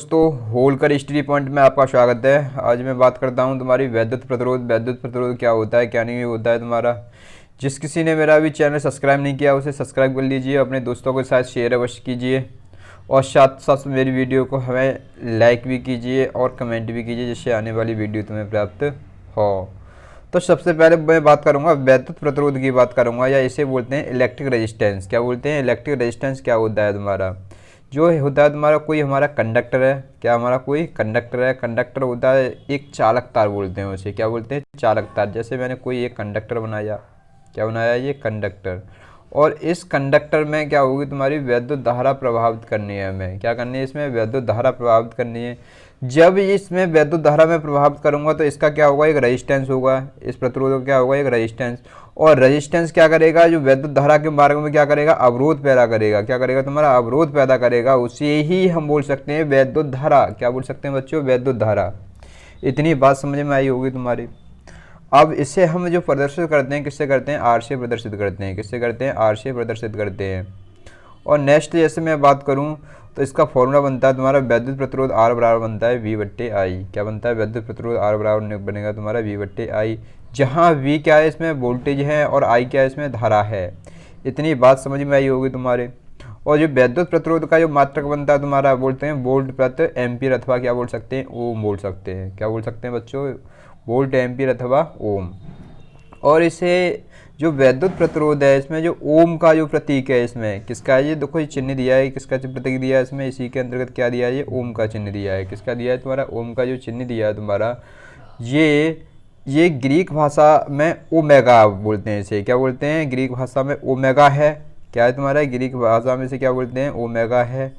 दोस्तों Holkar study point में आपका स्वागत है। आज मैं बात करता हूं तुम्हारी वैद्युत प्रतिरोध। वैद्युत प्रतिरोध क्या होता है, क्या नहीं होता है तुम्हारा। जिस किसी ने मेरा अभी चैनल सब्सक्राइब नहीं किया उसे सब्सक्राइब कर लीजिए, अपने दोस्तों के साथ शेयर अवश्य कीजिए और साथ साथ मेरी वीडियो को हमें लाइक भी कीजिए और कमेंट भी कीजिए जिससे आने वाली वीडियो तुम्हें प्राप्त हो। तो सबसे पहले मैं बात करूंगा वैद्युत प्रतिरोध की बात करूंगा, या इसे बोलते हैं इलेक्ट्रिक रेजिस्टेंस। क्या बोलते हैं, इलेक्ट्रिक रेजिस्टेंस क्या होता है तुम्हारा। जो होता है तुम्हारा कोई हमारा कंडक्टर है, क्या हमारा कोई कंडक्टर है। कंडक्टर होता है एक चालक तार बोलते हैं उसे, क्या बोलते हैं, चालक तार। जैसे मैंने कोई एक कंडक्टर बनाया, क्या बनाया, ये कंडक्टर। और इस कंडक्टर में क्या होगी, तुम्हारी वैद्युत धारा प्रभावित करनी है। हमें क्या करनी है, इसमें वैद्युत धारा प्रभावित करनी है। जब इसमें वैद्युत धारा में प्रभावित करूंगा तो इसका क्या होगा, एक रेजिस्टेंस होगा। इस प्रतिरोध का क्या होगा, एक रेजिस्टेंस। और रेजिस्टेंस क्या करेगा, जो वैद्युत धारा के मार्ग में क्या करेगा, अवरोध पैदा करेगा। क्या करेगा, तुम्हारा अवरोध पैदा करेगा। उसे ही हम बोल सकते हैं वैद्युत धारा। क्या बोल सकते हैं बच्चों, वैद्युत धारा। इतनी बात समझ में आई होगी तुम्हारी। अब इसे हम जो प्रदर्शित करते हैं, किससे करते हैं, आर से प्रदर्शित करते हैं। किससे करते हैं, आर से प्रदर्शित करते हैं। और नेक्स्ट जैसे मैं बात करूं तो इसका फॉर्मूला बनता है तुम्हारा वैद्युत प्रतिरोध आर बराबर बनता है वी बट्टे आई। क्या बनता है, वैद्युत प्रतिरोध आर बराबर बनेगा तुम्हारा वी बट्टे आई, जहां वी क्या है, इसमें वोल्टेज है और आई क्या है, इसमें धारा है। इतनी बात समझ में आई होगी तुम्हारे। और जो वैद्युत प्रतिरोध का जो मात्रक बनता है तुम्हारा, बोलते हैं वोल्ट प्रति एम्पियर अथवा क्या बोल सकते हैं, ओम बोल सकते हैं। क्या बोल सकते हैं बच्चों, वोल्ट एम्पियर अथवा ओम। और इसे जो वैद्युत प्रतिरोध है, इसमें जो ओम का जो प्रतीक है, इसमें किसका है, ये देखो ये चिन्ह दिया है, किसका प्रतीक दिया है इसमें, इसी के अंतर्गत क्या दिया है, ये ओम का चिन्ह दिया है। किसका दिया है तुम्हारा, ओम का जो चिन्ह दिया है तुम्हारा। ये ग्रीक भाषा में ओमेगा बोलते हैं इसे। क्या बोलते हैं, ग्रीक भाषा में ओमेगा है। क्या है तुम्हारा, ग्रीक भाषा में से क्या बोलते हैं, ओमेगा है।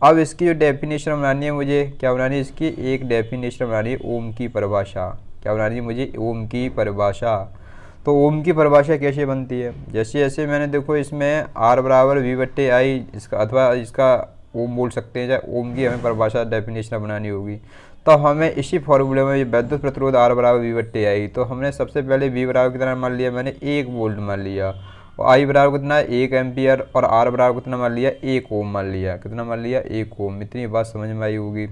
अब इसकी जो डेफिनेशन बनानी है मुझे, क्या बनानी है, इसकी एक डेफिनेशन बनानी है, ओम की परिभाषा। क्या बनानी है मुझे, ओम की परिभाषा। तो ओम की परिभाषा कैसे बनती है, जैसे जैसे मैंने देखो इसमें आर बराबर वी बट्टे आई, इसका अथवा इसका ओम बोल सकते हैं, चाहे ओम की हमें परिभाषा डेफिनेशन बनानी होगी। तो हमें इसी फॉर्मूले में वैद्युत प्रतिरोध आर बराबर वी बट्टे आई, तो हमने सबसे पहले वी बराबर कितना मान लिया, मैंने 1 वोल्ट मान लिया। और आई बराबर कितना, 1 एम्पियर। और आर बराबर कितना मान लिया, 1 ओम मान लिया। कितना मान लिया, 1 ओम। इतनी बात समझ में आई होगी।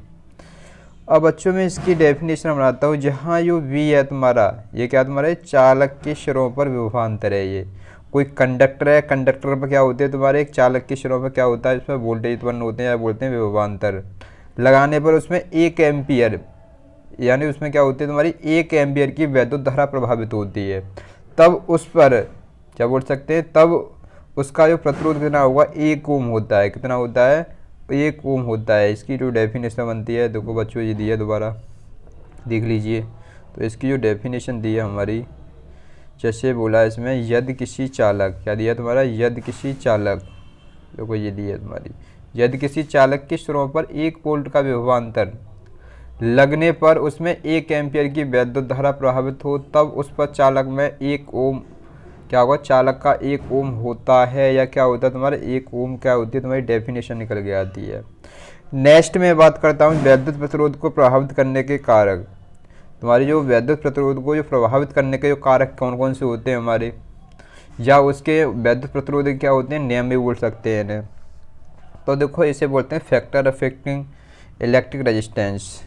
अब बच्चों में इसकी डेफिनेशन बनाता हूँ। जहाँ यो वी है तुम्हारा, ये क्या तुम्हारे चालक के सिरों पर विभवांतर है। ये कोई कंडक्टर है, कंडक्टर पर क्या होते हैं तुम्हारे, एक चालक के सिरों पर क्या होता है, इसमें वोल्टेज उत्पन्न होते हैं या बोलते हैं विभवांतर। लगाने पर उसमें 1 एम्पियर, यानी उसमें क्या होती है तुम्हारी 1 एम्पियर की वैद्युत धारा प्रभावित होती है। तब उस पर क्या बोल सकते हैं, तब उसका जो प्रतिरोध कितना होगा, 1 ओम होता है। कितना होता है, 1 ओम होता है। इसकी जो डेफिनेशन बनती है, देखो बच्चों ये दी है, दोबारा देख लीजिए। तो इसकी जो डेफिनेशन दी है हमारी, जैसे बोला इसमें, यदि किसी चालक, क्या दिया तुम्हारा, यदि किसी चालक, देखो ये दी है तुम्हारी, यदि किसी चालक के सिरों पर 1 वोल्ट का विभवांतर लगने पर उसमें 1 एम्पियर की वैद्युत धारा प्रभावित हो, तब उस पर चालक में 1 ओम क्या होगा, चालक का 1 ओम होता है। या क्या होता है तुम्हारा, 1 ओम क्या होती है, तुम्हारी डेफिनेशन निकल के आती है। नेक्स्ट में बात करता हूँ वैद्युत प्रतिरोध को प्रभावित करने के कारक। तुम्हारी जो वैद्युत प्रतिरोध को जो प्रभावित करने के जो कारक कौन कौन से होते हैं हमारे, या उसके वैद्युत प्रतिरोध क्या होते हैं, नियम भी बोल सकते हैं इन्हें। तो देखो इसे बोलते हैं फैक्टर अफेक्टिंग इलेक्ट्रिक रेजिस्टेंस।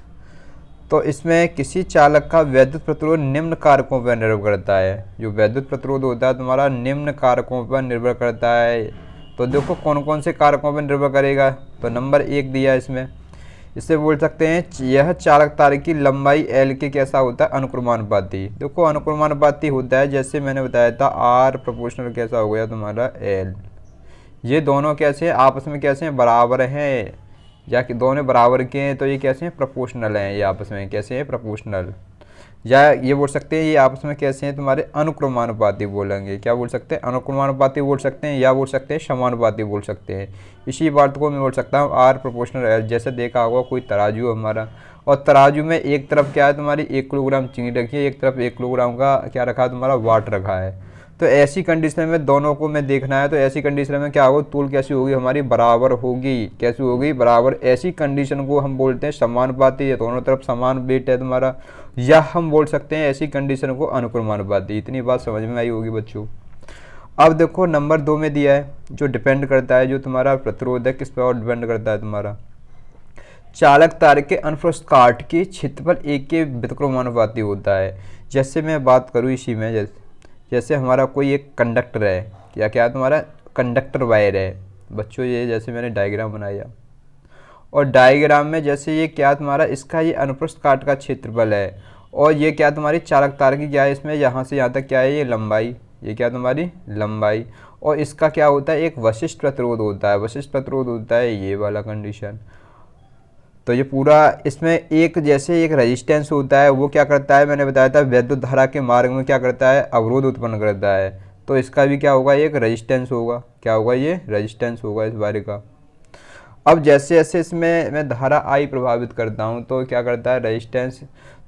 तो इसमें किसी चालक का वैद्युत प्रतिरोध निम्न कारकों पर निर्भर करता है। जो वैद्युत प्रतिरोध होता है तुम्हारा निम्न कारकों पर निर्भर करता है। तो देखो कौन कौन से कारकों पर निर्भर करेगा। तो नंबर 1 दिया है इसमें, इसे बोल सकते हैं यह चालक तार की लंबाई एल के कैसा होता है, अनुक्रमानुपाती। देखो अनुक्रमानुपाती होता है, जैसे मैंने बताया था आर प्रोपोर्शनल कैसा हो गया तुम्हारा एल। ये दोनों कैसे आपस में कैसे हैं, बराबर हैं, या कि दोनों बराबर के हैं, तो ये कैसे हैं, प्रोपोर्शनल हैं। ये आपस में कैसे हैं, प्रोपोर्शनल। या ये बोल सकते हैं ये आपस में कैसे हैं तुम्हारे, अनुक्रमानुपाती बोलेंगे। क्या बोल सकते हैं, अनुक्रमानुपाती बोल सकते हैं, या बोल सकते हैं समानुपाती बोल सकते हैं। इसी बात को मैं बोल सकता हूँ आर प्रोपोर्शनल। जैसे देखा होगा कोई तराजू हमारा, और तराजू में एक तरफ क्या है तुम्हारी 1 किलोग्राम चीनी रखी है, एक तरफ 1 किलोग्राम का क्या रखा है तुम्हारा, वाट रखा है। तो ऐसी कंडीशन में दोनों को मैं देखना है, तो ऐसी कंडीशन में क्या होगा, तूल कैसी होगी हमारी, बराबर होगी। कैसी होगी, बराबर। ऐसी कंडीशन को हम बोलते हैं समानुपाती, है दोनों तरफ समान वेट है तुम्हारा। या हम बोल सकते हैं ऐसी कंडीशन को अनुक्रमानुपाती। इतनी बात समझ में आई होगी बच्चों। अब देखो नंबर 2 में दिया है, जो डिपेंड करता है, जो तुम्हारा प्रतिरोध है किस पर और डिपेंड करता है तुम्हारा, चालक तार के अनुप्रस्थ काट के क्षेत्रफल एक के व्युत्क्रमानुपाती होता है। जैसे मैं बात करूँ इसी में, जैसे हमारा कोई एक कंडक्टर है, या क्या तुम्हारा कंडक्टर वायर है बच्चों, ये जैसे मैंने डायग्राम बनाया, और डायग्राम में जैसे ये क्या तुम्हारा इसका ये अनुप्रस्थ काट का क्षेत्रफल है, और ये क्या तुम्हारी चालक तार की क्या है इसमें यहाँ से यहाँ तक क्या है ये लंबाई, ये क्या तुम्हारी लंबाई, और इसका क्या होता है एक विशिष्ट प्रतिरोध होता है, विशिष्ट प्रतिरोध होता है ये वाला कंडीशन। तो ये पूरा इसमें एक जैसे एक रेजिस्टेंस होता है, वो क्या करता है मैंने बताया था विद्युत धारा के मार्ग में क्या करता है अवरोध उत्पन्न करता है, तो इसका भी क्या होगा एक रेजिस्टेंस होगा, क्या होगा ये रेजिस्टेंस होगा इस बारे का। अब जैसे जैसे इसमें मैं धारा आई प्रभावित करता हूँ तो क्या करता है रेजिस्टेंस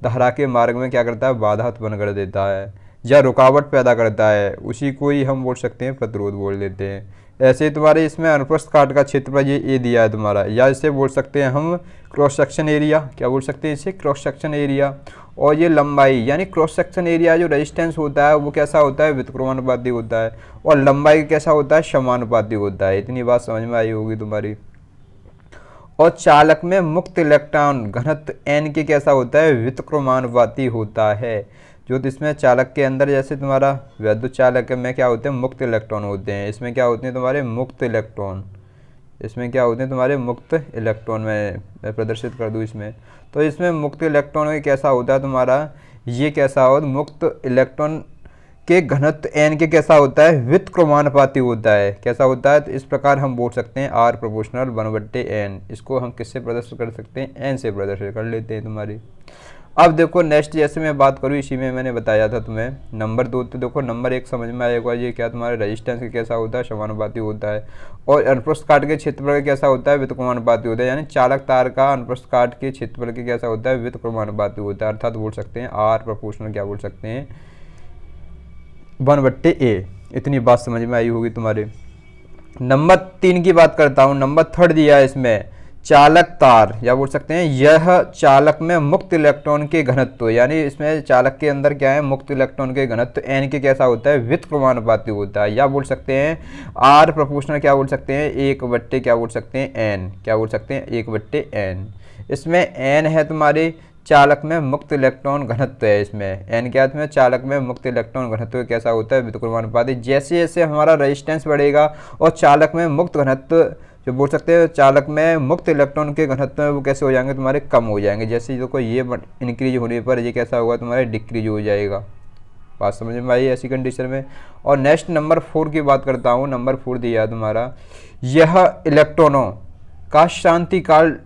धारा के मार्ग में क्या करता है बाधा उत्पन्न कर देता है या रुकावट पैदा करता है, उसी को ही हम बोल सकते हैं प्रतिरोध बोल देते हैं। ऐसे ही तुम्हारे इसमें अनुप्रस्थ काट का क्षेत्रफल ये ए दिया है तुम्हारा, या इसे बोल सकते हैं हम क्रॉस सेक्शन एरिया, क्या बोल सकते हैं इसे क्रॉस सेक्शन एरिया, और ये लंबाई यानी क्रॉस सेक्शन एरिया जो रेजिस्टेंस होता है वो कैसा होता है व्युत्क्रमानुपाती होता है, और लंबाई कैसा होता है समानुपाती होता है। इतनी बात समझ में आई होगी तुम्हारी। और चालक में मुक्त इलेक्ट्रॉन घनत्व n के कैसा होता है व्युत्क्रमानुपाती होता है। जो इसमें चालक के अंदर जैसे तुम्हारा वैद्युत चालक में क्या होते हैं मुक्त इलेक्ट्रॉन होते हैं, इसमें क्या होते हैं तुम्हारे मुक्त इलेक्ट्रॉन, इसमें क्या होते हैं तुम्हारे मुक्त इलेक्ट्रॉन, मैं प्रदर्शित कर दूँ इसमें। तो इसमें मुक्त इलेक्ट्रॉन में कैसा होता है तुम्हारा ये कैसा हो मुक्त इलेक्ट्रॉन के घनत्व n के कैसा होता है व्युत्क्रमानुपाती होता है, कैसा होता है। तो इस प्रकार हम बोल सकते हैं R प्रोपोर्शनल 1/n। इसको हम किससे प्रदर्शित कर सकते हैं n से प्रदर्शित कर लेते हैं तुम्हारी। अब देखो नेक्स्ट जैसे मैं बात करूँ इसी में मैंने बताया था तुम्हें नंबर 2, तो देखो नंबर 1 समझ में आएगा ये क्या तुम्हारे रेजिस्टेंस के कैसा होता है समानुपाती होता है, और अनुप्रस्थ काट के क्षेत्रफल का कैसा होता है व्युत्क्रमानुपाती होता है, यानी चालक तार का अनुप्रस्थ काट के क्षेत्रफल के कैसा होता है व्युत्क्रमानुपाती होता है, अर्थात बोल सकते हैं R प्रोपोर्शनल क्या बोल सकते हैं 1/a। इतनी बात समझ में आई होगी तुम्हारे। नंबर 3 की बात करता हूँ, नंबर 3 दिया है इसमें चालक तार, या बोल सकते हैं यह चालक में मुक्त इलेक्ट्रॉन के घनत्व, यानी इसमें चालक के अंदर क्या है मुक्त इलेक्ट्रॉन के घनत्व n के कैसा होता है व्युत्क्रमानुपाती होता है, या बोल सकते हैं R प्रोपोर्शनल क्या बोल सकते हैं 1/, क्या बोल सकते हैं n, क्या बोल सकते हैं 1/n। इसमें n है तुम्हारे चालक में मुक्त इलेक्ट्रॉन घनत्व है, इसमें n क्या है चालक में मुक्त इलेक्ट्रॉन घनत्व कैसा होता है व्युत्क्रमानुपाती। जैसे जैसे हमारा रेजिस्टेंस बढ़ेगा और चालक में मुक्त घनत्व जो बोल सकते हैं चालक में मुक्त इलेक्ट्रॉन के घनत्व में वो कैसे हो जाएंगे तुम्हारे कम हो जाएंगे, जैसे देखो ये इंक्रीज होने पर ये कैसा होगा तुम्हारे डिक्रीज हो जाएगा। बात समझ में आई ऐसी कंडीशन में। और नेक्स्ट नंबर 4 की बात करता हूँ, नंबर 4 दिया है तुम्हारा यह इलेक्ट्रॉनों का शांति काल,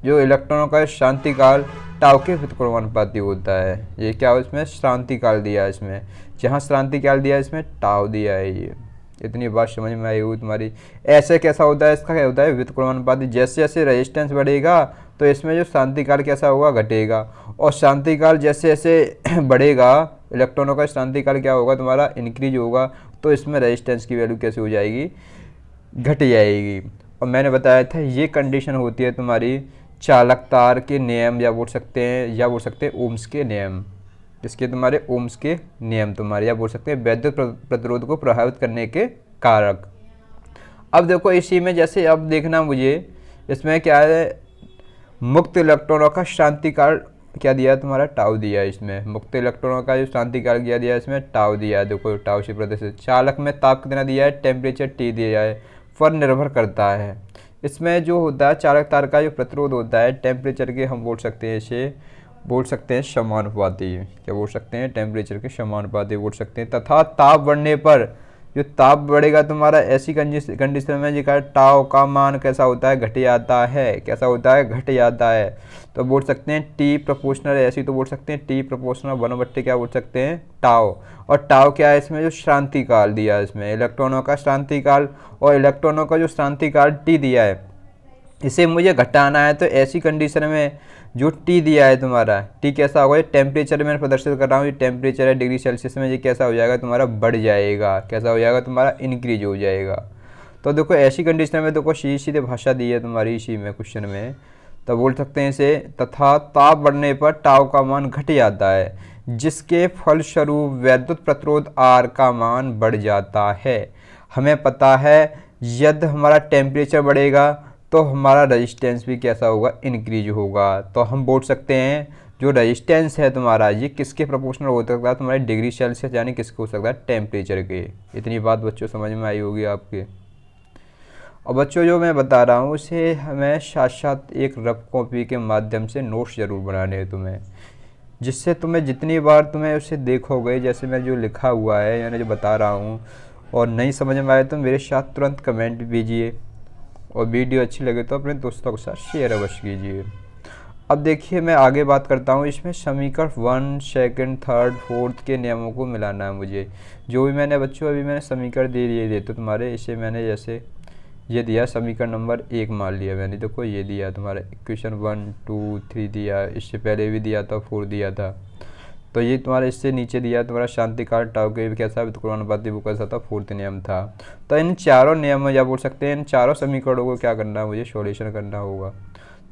जो इलेक्ट्रॉनों का शांति काल टाउ के व्युत्क्रमानुपाती होता है। ये क्या हो इसमें शांति काल दिया है, इसमें जहाँ शांति काल दिया है इसमें टाउ दिया है ये। इतनी बात समझ में आई हुई तुम्हारी। ऐसे कैसा होता है इसका क्या होता है व्युत्क्रमानुपाती, जैसे जैसे रेजिस्टेंस बढ़ेगा तो इसमें जो शांति काल कैसा होगा घटेगा, और शांति काल जैसे जैसे बढ़ेगा इलेक्ट्रॉनों का शांति काल क्या होगा तुम्हारा इंक्रीज होगा, तो इसमें रेजिस्टेंस की वैल्यू कैसे हो जाएगी घट जाएगी। और मैंने बताया था ये कंडीशन होती है तुम्हारी चालक तार के नियम, या बोल सकते हैं ओम्स के नियम, जिसके तुम्हारे ओम्स के नियम तुम्हारे, या बोल सकते हैं वैद्युत प्रतिरोध को प्रभावित करने के कारक। अब देखो इसी में जैसे अब देखना मुझे इसमें क्या है मुक्त इलेक्ट्रॉनों का शांति काल क्या दिया है तुम्हारा टाउ दिया है, इसमें मुक्त इलेक्ट्रॉनों का जो शांति काल क्या दिया है इसमें टाउ दिया है। देखो टाउ से प्रदर्शित चालक में ताप कितना दिया है टेम्परेचर T दिया है पर निर्भर करता है। इसमें जो होता है चालक तार का जो प्रतिरोध होता है टेम्परेचर के हम बोल सकते हैं इसे बोल सकते हैं समानुपाती, क्या बोल सकते हैं टेम्परेचर के समानुपाती बोल सकते हैं। तथा ताप बढ़ने पर जो ताप बढ़ेगा तुम्हारा ऐसी कंडीशन में जिसका टाउ का मान कैसा होता है घट जाता है, कैसा होता है घट जाता है। तो बोल सकते हैं टी प्रोपोर्शनल, ऐसी तो बोल सकते हैं टी प्रोपोर्शनल 1/, क्या बोल सकते हैं टाउ। और टाउ क्या है इसमें जो शांति काल दिया है इसमें इलेक्ट्रॉनों का शांति काल, और इलेक्ट्रॉनों का जो शांति काल टी दिया है इसे मुझे घटाना है। तो ऐसी कंडीशन में जो टी दिया है तुम्हारा टी कैसा होगा टेम्परेचर में प्रदर्शित कर रहा हूँ, ये टेम्परेचर है डिग्री सेल्सियस में, ये कैसा हो जाएगा तुम्हारा बढ़ जाएगा, कैसा हो जाएगा तुम्हारा इंक्रीज हो जाएगा। तो देखो ऐसी कंडीशन में देखो सीधे भाषा दी है तुम्हारी इसी में क्वेश्चन में, तो बोल सकते हैं इसे तथा ताप बढ़ने पर टाउ का मान घट जाता है जिसके फलस्वरूप वैद्युत प्रतिरोध R का मान बढ़ जाता है। हमें पता है यदि हमारा टेम्परेचर बढ़ेगा तो हमारा रेजिस्टेंस भी कैसा होगा, इंक्रीज होगा। तो हम बोल सकते हैं जो रेजिस्टेंस है तुम्हारा ये किसके प्रोपोर्शनल हो सकता है, तुम्हारे डिग्री सेल्सियस यानी किसके हो सकता है, टेम्परेचर के। इतनी बात बच्चों समझ में आई होगी आपके। और बच्चों जो मैं बता रहा हूँ उसे हमें साथ साथ एक रफ कॉपी के माध्यम से नोट्स ज़रूर बनाने हैं तुम्हें, जिससे तुम्हें जितनी बार तुम्हें उसे देखोगे, जैसे मैं जो लिखा हुआ है यानी जो बता रहा हूँ, और नहीं समझ में आए तो मेरे साथ तुरंत कमेंट कीजिए, और वीडियो अच्छी लगे तो अपने दोस्तों के साथ शेयर अवश्य कीजिए। अब देखिए मैं आगे बात करता हूँ, इसमें समीकरण 1, सेकंड, थर्ड, फोर्थ के नियमों को मिलाना है मुझे। जो भी मैंने बच्चों अभी मैंने समीकरण दे दिए थे तुम्हारे, इसे मैंने जैसे ये दिया समीकरण नंबर 1 मान लिया मैंने, देखो ये दिया तुम्हारा इक्वेशन 1 2 3 दिया, इससे पहले भी दिया था 4 दिया था। तो ये तुम्हारा इससे नीचे दिया तुम्हारा शांतिकाल टाउ के कैसा व्युत्क्रमानुपाती वो कैसा था, 4th नियम था। तो इन चारों नियम या बोल सकते हैं इन चारों समीकरणों को क्या करना है, मुझे सॉल्यूशन करना होगा।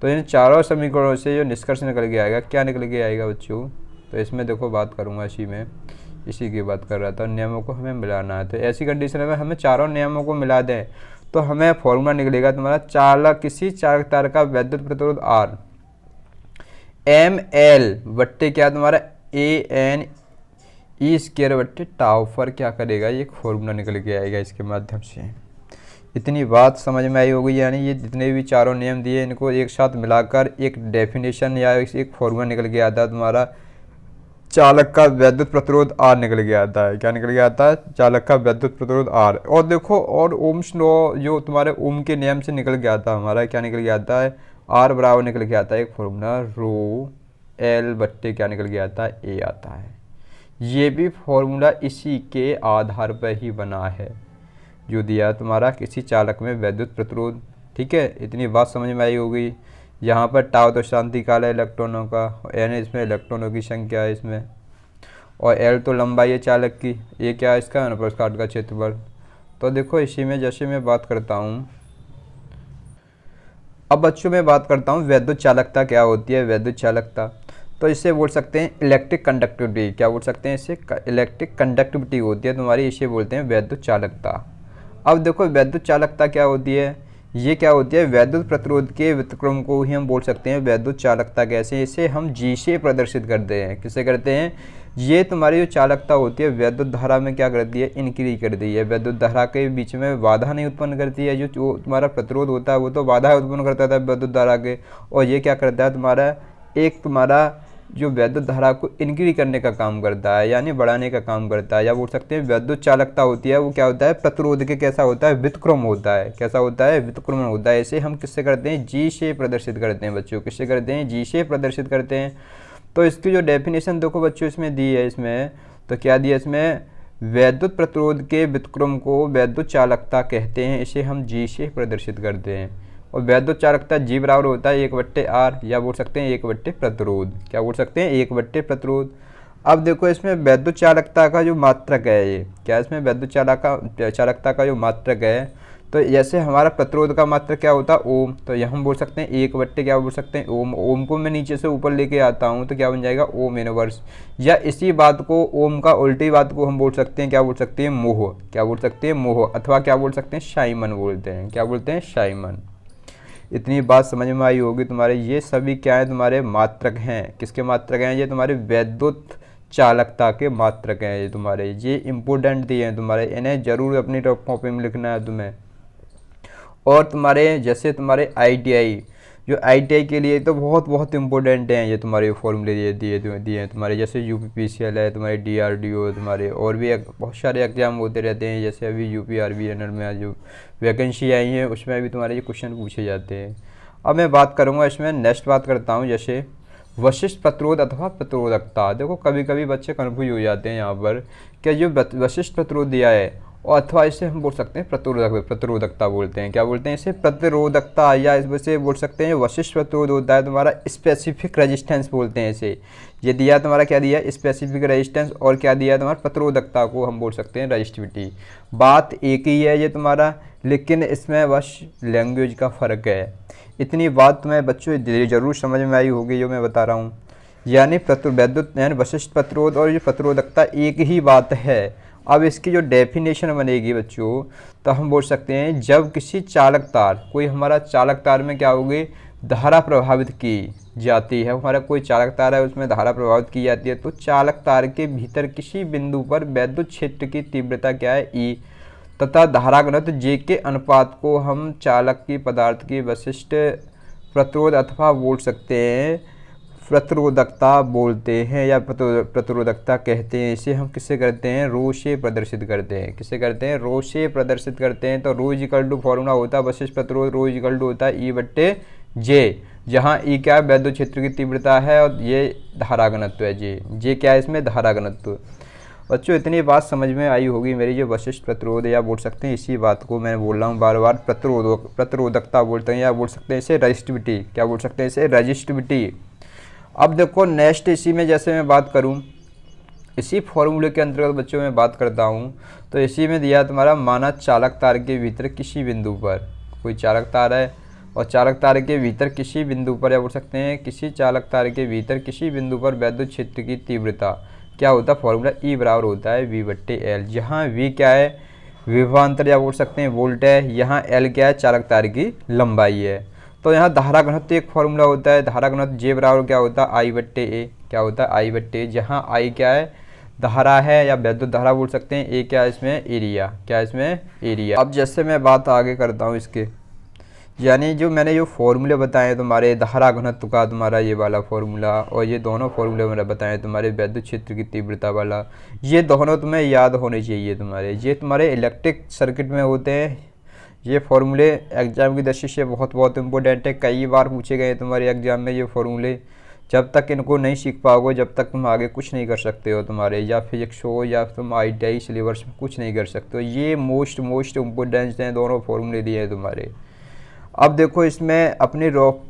तो इन चारों समीकरणों से जो निष्कर्ष निकल के आएगा, क्या निकल के आएगा बच्चों, तो इसमें देखो बात करूँगा इसी की बात कर रहा था, नियमों को हमें मिलाना है। तो ऐसी कंडीशन में हमें चारों नियमों को मिला दें तो हमें फॉर्मूला निकलेगा तुम्हारा किसी चालक तार का वैद्युत प्रतिरोध आर एम एल बट्टे क्या तुम्हारा ए एन ई स्क्वायर बट्टे टाउ पर क्या करेगा, ये एक फॉर्मूला निकल के आएगा इसके माध्यम से। इतनी बात समझ में आई होगी, यानी ये जितने भी चारों नियम दिए इनको एक साथ मिलाकर एक डेफिनेशन या एक फॉर्मूला निकल के आता है तुम्हारा चालक का वैद्युत प्रतिरोध आर निकल के आता है। क्या निकल के आता है, चालक का वैद्युत प्रतिरोध आर। और देखो और ओम्स लॉ जो तुम्हारे ओम के नियम से निकल के आता है हमारा, क्या निकल के आता है, आर बराबर निकल के आता है एक फॉर्मूला रो एल बट्टे क्या निकल के आता है, ए आता है। ये भी फॉर्मूला इसी के आधार पर ही बना है जो दिया तुम्हारा किसी चालक में वैद्युत प्रतिरोध। ठीक है, इतनी बात समझ में आई होगी। यहाँ पर टाउ तो शांति काल है इलेक्ट्रॉनों का, एन इसमें इलेक्ट्रॉनों की संख्या है इसमें, और एल तो लंबाई है चालक की, ये क्या है इसका अनुप्रस्थ काट का क्षेत्रफल। तो देखो इसी में जैसे मैं बात करता हूँ, अब बच्चों में बात करता हूँ वैद्युत चालकता क्या होती है। वैद्युत चालकता तो इसे बोल सकते हैं इलेक्ट्रिक कंडक्टिविटी, क्या बोल सकते हैं इसे, इलेक्ट्रिक कंडक्टिविटी होती है तुम्हारी, इसे बोलते हैं वैद्युत चालकता। अब देखो वैद्युत चालकता क्या होती है, ये क्या होती है, वैद्युत प्रतिरोध के व्युत्क्रम को ही हम बोल सकते हैं वैद्युत चालकता। कैसे, इसे हम जी से प्रदर्शित करते हैं। किसे करते हैं, ये तुम्हारी जो चालकता होती है वैद्युत धारा में क्या करती है, इंक्रीज करती है। वैद्युत धारा के बीच में बाधा नहीं उत्पन्न करती है। जो तुम्हारा प्रतिरोध होता है वो तो बाधा उत्पन्न करता था वैद्युत धारा के, और ये क्या करता है तुम्हारा जो वैद्युत धारा को इंक्रीज करने का काम करता है, यानी बढ़ाने का काम करता है। या बोल सकते हैं वैद्युत चालकता होती है वो क्या होता है, प्रतिरोध के कैसा होता है, व्युत्क्रम होता है। कैसा होता है, व्युत्क्रमण होता है। इसे हम किससे करते हैं, जी से प्रदर्शित करते हैं बच्चों। किससे करते हैं, जी से प्रदर्शित करते हैं। तो इसकी जो डेफिनेशन देखो बच्चों इसमें दी है, इसमें तो क्या दिया, इसमें वैद्युत प्रतिरोध के व्युत्क्रम को वैद्युत चालकता कहते हैं। इसे हम जी से प्रदर्शित करते हैं। और वैद्युत चालकता जी बराबर होता है 1/r, या बोल सकते हैं 1/प्रतिरोध। क्या बोल सकते हैं, 1/प्रतिरोध। अब देखो इसमें वैद्युत चालकता का जो मात्रक है, ये क्या इसमें वैद्युत चालकता का जो मात्रक है, तो जैसे हमारा प्रतिरोध का मात्रक क्या होता है, ओम, तो यह हम बोल सकते हैं 1/, क्या बोल सकते हैं, ओम। ओम को मैं नीचे से ऊपर लेके आता हूँ तो क्या बन जाएगा, ओम इनवर्स। या इसी बात को, ओम का उल्टी बात को हम बोल सकते हैं, क्या बोल सकते हैं, मोह। क्या बोल सकते हैं, मोह, अथवा क्या बोल सकते हैं, शाइमन बोलते हैं। क्या बोलते हैं, शाइमन। इतनी बात समझ में आई होगी तुम्हारे। ये सभी क्या है, तुम्हारे मात्रक हैं। किसके मात्रक हैं, ये तुम्हारे वैद्युत चालकता के मात्रक हैं। ये तुम्हारे ये इम्पोर्टेंट दिए हैं तुम्हारे, इन्हें जरूर अपनी टॉप कॉपी में लिखना है तुम्हें। और तुम्हारे जैसे तुम्हारे ITI, जो ITI के लिए तो बहुत बहुत इंपॉर्टेंट हैं ये तुम्हारे फॉर्मूले दिए हैं तुम्हारे। जैसे UPPCL है तुम्हारे, DRDO तुम्हारे, और भी बहुत सारे एग्जाम होते रहते हैं। जैसे अभी UPRB रनर में जो वैकेंसी आई है उसमें भी तुम्हारे ये क्वेश्चन पूछे जाते हैं। अब मैं बात करूँगा इसमें, नेक्स्ट बात करता हूँ जैसे वशिष्ठ प्रतिरोध अथवा प्रतिरोधकता। देखो कभी कभी बच्चे कन्फ्यूज हो जाते हैं यहाँ पर, क्या जो वशिष्ठ प्रतिरोध दिया है, और अथवा इसे हम बोल सकते हैं प्रतिरोधकता बोलते हैं। क्या बोलते हैं इसे, प्रतिरोधकता, या इसे बोल सकते हैं वशिष्ठ प्रतिरोध होता है तुम्हारा स्पेसिफिक रेजिस्टेंस बोलते हैं इसे। ये दिया तुम्हारा, क्या दिया, स्पेसिफिक रेजिस्टेंस, और क्या दिया तुम्हारा, प्रतिरोधकता को हम बोल सकते हैं रेजिस्टिविटी। बात एक ही है ये तुम्हारा, लेकिन इसमें बस लैंग्वेज का फ़र्क है। इतनी बात तुम्हें बच्चों ज़रूर समझ में आई होगी जो मैं बता रहा हूँ। यानी वैद्युत यानी वशिष्ठ प्रतिरोध और ये प्रतिरोधकता एक ही बात है। अब इसकी जो डेफिनेशन बनेगी बच्चों, तो हम बोल सकते हैं जब किसी चालक तार, कोई हमारा चालक तार में क्या होगी, धारा प्रभावित की जाती है, हमारा कोई चालक तार है उसमें धारा प्रभावित की जाती है, तो चालक तार के भीतर किसी बिंदु पर वैद्युत क्षेत्र की तीव्रता क्या है, ई, तथा धारा घनत्व जे के अनुपात को हम चालक की पदार्थ की विशिष्ट प्रतिरोध अथवा बोल सकते हैं प्रतिरोधकता बोलते हैं, या प्रतिरोधकता कहते हैं। इसे हम किससे करते हैं, रो से प्रदर्शित करते हैं। किससे करते हैं, रो से प्रदर्शित करते हैं। तो रो इक्वल टू फॉर्मूला होता है विशिष्ट प्रतिरोध, रो इक्वल टू होता है ई बट्टे जे, जहाँ ई क्या है, वैद्युत क्षेत्र की तीव्रता है, और ये धारा घनत्व है, जे क्या है इसमें, धारा घनत्व। बच्चों इतनी बात समझ में आई होगी मेरी, जो विशिष्ट प्रतिरोध, या बोल सकते हैं इसी बात को मैं बोल रहा हूँ बार बार, प्रतिरोधकता बोलते हैं, या बोल सकते हैं इसे रजिस्टिविटी, क्या बोल सकते हैं इसे, रजिस्टिविटी। अब देखो नेक्स्ट इसी में जैसे मैं बात करूं, इसी फॉर्मूले के अंतर्गत बच्चों में बात करता हूं, तो इसी में दिया तुम्हारा, माना चालक तार के भीतर किसी बिंदु पर, कोई चालक तार है और चालक तार के भीतर किसी बिंदु पर, या बोल सकते हैं किसी चालक तार के भीतर किसी बिंदु पर वैद्युत क्षेत्र की तीव्रता क्या होता है, फॉर्मूला ई बराबर होता है वी बट्टे एल, जहाँ वी क्या है, विभवांतर या बोल सकते हैं वोल्ट है, यहाँ एल क्या है, चालक तार की लंबाई है। तो यहाँ धारा घनत्व एक फॉर्मूला होता है, धारा घनत्व जे बराबर क्या होता है, आई बट्टे ए, क्या होता है, आई बट्टे, जहाँ आई क्या है, धारा है या वैद्युत धारा बोल सकते हैं, ए क्या है इसमें, एरिया, क्या है इसमें, एरिया। अब जैसे मैं बात आगे करता हूँ इसके, यानी जो मैंने जो फॉर्मूले बताए तुम्हारे धारा घनत्व का, तुम्हारा ये वाला फॉर्मूला, और ये दोनों फॉर्मूले मैंने बताए तुम्हारे वैद्युत क्षेत्र की तीव्रता वाला, ये दोनों तुम्हें याद होने चाहिए तुम्हारे, ये तुम्हारे इलेक्ट्रिक सर्किट में होते हैं। ये फॉर्मूले एग्जाम की दृष्टि से बहुत इंपॉर्टेंट है, कई बार पूछे गए तुम्हारे एग्जाम में ये फॉर्मूले। जब तक इनको नहीं सीख पाओगे, जब तक तुम आगे कुछ नहीं कर सकते हो तुम्हारे, या फिजिक्स हो या तुम ITI सिलेबस में कुछ नहीं कर सकते हो। ये मोस्ट इंपॉर्टेंट हैं, दोनों फॉर्मूले दिए हैं तुम्हारे। अब देखो इसमें अपनी रॉक